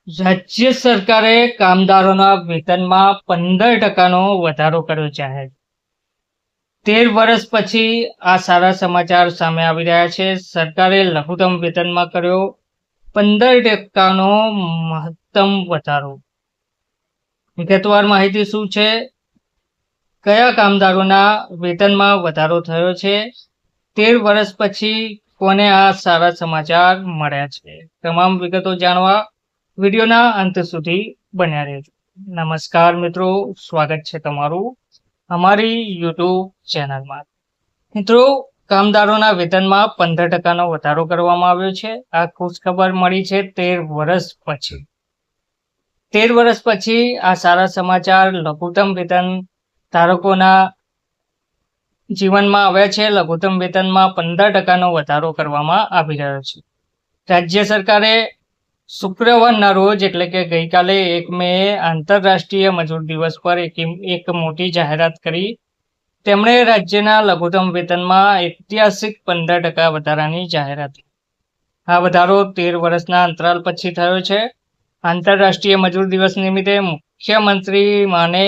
રાજ્ય સરકારે કામદારોના વેતનમાં 15% વધારો કર્યો જાહેર. 13 વર્ષ પછી આ સારા સમાચાર સામે આવી રહ્યા છે. સરકારે લઘુત્તમ વેતનમાં કર્યો 15%નો મહત્તમ વધારો. વિગતવાર માહિતી શું છે? કયા કામદારોના વેતનમાં વધારો થયો છે? 13 વર્ષ પછી કોને આ સારા સમાચાર મળ્યા છે? તમામ વિગતો જાણવા વિડીયોના અંત સુધી બન્યા રહેજો. નમસ્કાર મિત્રો, સ્વાગત છે તમારું અમારી યુટ્યુબ ચેનલમાં. મિત્રો, કામદારોના વેતનમાં 15%નો વધારો કરવામાં આવ્યો છે. આ ખુશખબર મળી છે 13 વર્ષ પછી. 13 વર્ષ પછી આ સારા સમાચાર લઘુત્તમ વેતન ધારકોના જીવનમાં આવ્યા છે. લઘુત્તમ વેતનમાં 15%નો વધારો કરવામાં આવી રહ્યો છે. રાજ્ય સરકારે શુક્રવારના રોજ એટલે કે ગઈકાલે 1 મે આંતરરાષ્ટ્રીય મજૂર દિવસ પર એક મોટી જાહેરાત કરી. તેમણે રાજ્યના લઘુત્તમ વેતનમાં ઐતિહાસિક 15% વધારાની જાહેરાત. આ વધારો 13 વર્ષના અંતરાલ પછી થયો છે. આંતરરાષ્ટ્રીય મજૂર દિવસ નિમિત્તે મુખ્યમંત્રી માને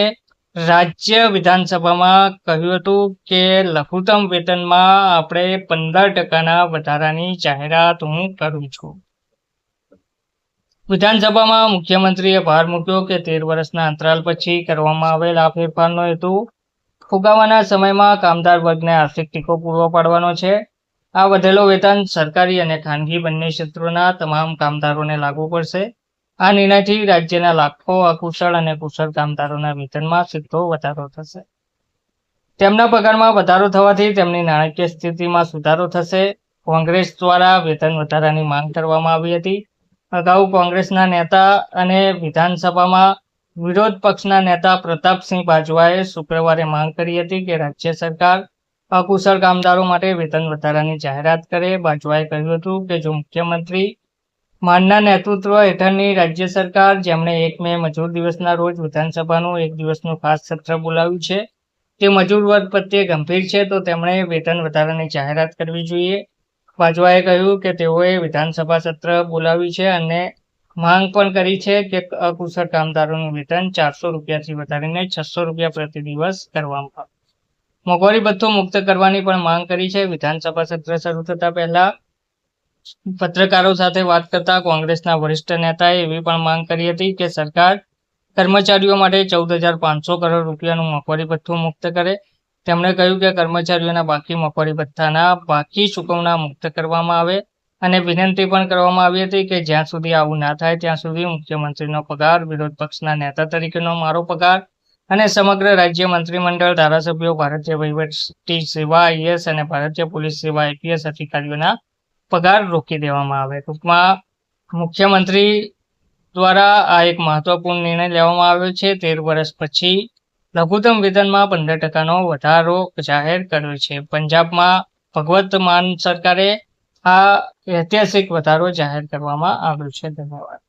રાજ્ય વિધાનસભામાં કહ્યું હતું કે લઘુત્તમ વેતનમાં આપણે 15%ના વધારાની જાહેરાત હું કરું છું. વિધાનસભામાં મુખ્યમંત્રીએ ભાર મૂક્યો કે 13 વર્ષના અંતરાલ પછી કરવામાં આવેલ આ ફેરફારનો હેતુ ફુગાવાના સમયમાં કામદાર વર્ગને આર્થિક ટેકો પૂરો પાડવાનો છે. આ વધેલો વેતન સરકારી અને ખાનગી બંને ક્ષેત્રોના તમામ કામદારોને લાગુ પડશે. આ નિર્ણયથી રાજ્યના લાખો અકુશળ અને કુશળ કામદારોના વેતનમાં સીધો વધારો થશે. તેમના પગારમાં વધારો થવાથી તેમની નાણાકીય સ્થિતિમાં સુધારો થશે. કોંગ્રેસ દ્વારા વેતન વધારાની માંગ કરવામાં આવી હતી. અગાઉ કોંગ્રેસના નેતા અને વિધાનસભામાં વિરોધ પક્ષના નેતા પ્રતાપસિંહ બાજવાએ શુક્રવારે માંગ કરી હતી કે રાજ્ય સરકાર અકુશળ કામદારો માટે વેતન વધારાની જાહેરાત કરે. બાજવાએ કહ્યું હતું કે જો મુખ્યમંત્રી માનના નેતૃત્વ હેઠળની રાજ્ય સરકાર, જેમણે 1 મે મજૂર દિવસના રોજ વિધાનસભાનું એક દિવસનું ખાસ સત્ર બોલાવ્યું છે, તે મજૂર વર્ગ પ્રત્યે ગંભીર છે, તો તેમણે વેતન વધારાની જાહેરાત કરવી જોઈએ. બાજવાએ કહ્યું કે તેઓએ વિધાનસભા સત્ર બોલાવ્યું છે અને માંગ પણ કરી છે કે અકુશળ કામદારોનું વેતન 400 રૂપિયાથી વધારીને 600 રૂપિયા પ્રતિ દિવસ કરવામાં આવે. મોંઘવારી ભથ્થું મુક્ત કરવાની પણ માંગ કરી છે. વિધાનસભા સત્ર શરૂ થતા પહેલા પત્રકારો સાથે વાત કરતા કોંગ્રેસના વરિષ્ઠ નેતાએ એવી પણ માંગ કરી હતી કે સરકાર કર્મચારીઓ માટે 14,500 કરોડ રૂપિયાનું મોંઘવારી ભથ્થું મુક્ત કરે. તેમણે કહ્યું કે કર્મચારીઓના બાકી મોંઘવારી ભથ્થાના બાકી ચૂકવણા મુક્ત કરવામાં આવે અને વિનંતી પણ કરવામાં આવી હતી કે જ્યાં સુધી આવું ના થાય ત્યાં સુધી મુખ્યમંત્રીનો પગાર, વિરોધ પક્ષના નેતા તરીકેનો મારો પગાર અને સમગ્ર રાજ્ય મંત્રીમંડળ, ધારાસભ્યો, ભારતીય વહીવટી સેવા આઈએએસ અને ભારતીય પોલીસ સેવા આઈપીએસ અધિકારીઓના પગાર રોકી દેવામાં આવે. ટૂંકમાં મુખ્યમંત્રી દ્વારા આ એક મહત્વપૂર્ણ નિર્ણય લેવામાં આવ્યો છે. 13 વર્ષ પછી લઘુત્તમ વેતનમાં 15%નો વધારો જાહેર કર્યો છે. પંજાબમાં ભગવત માન સરકારે આ ઐતિહાસિક વધારો જાહેર કરવામાં આવ્યો છે. ધન્યવાદ.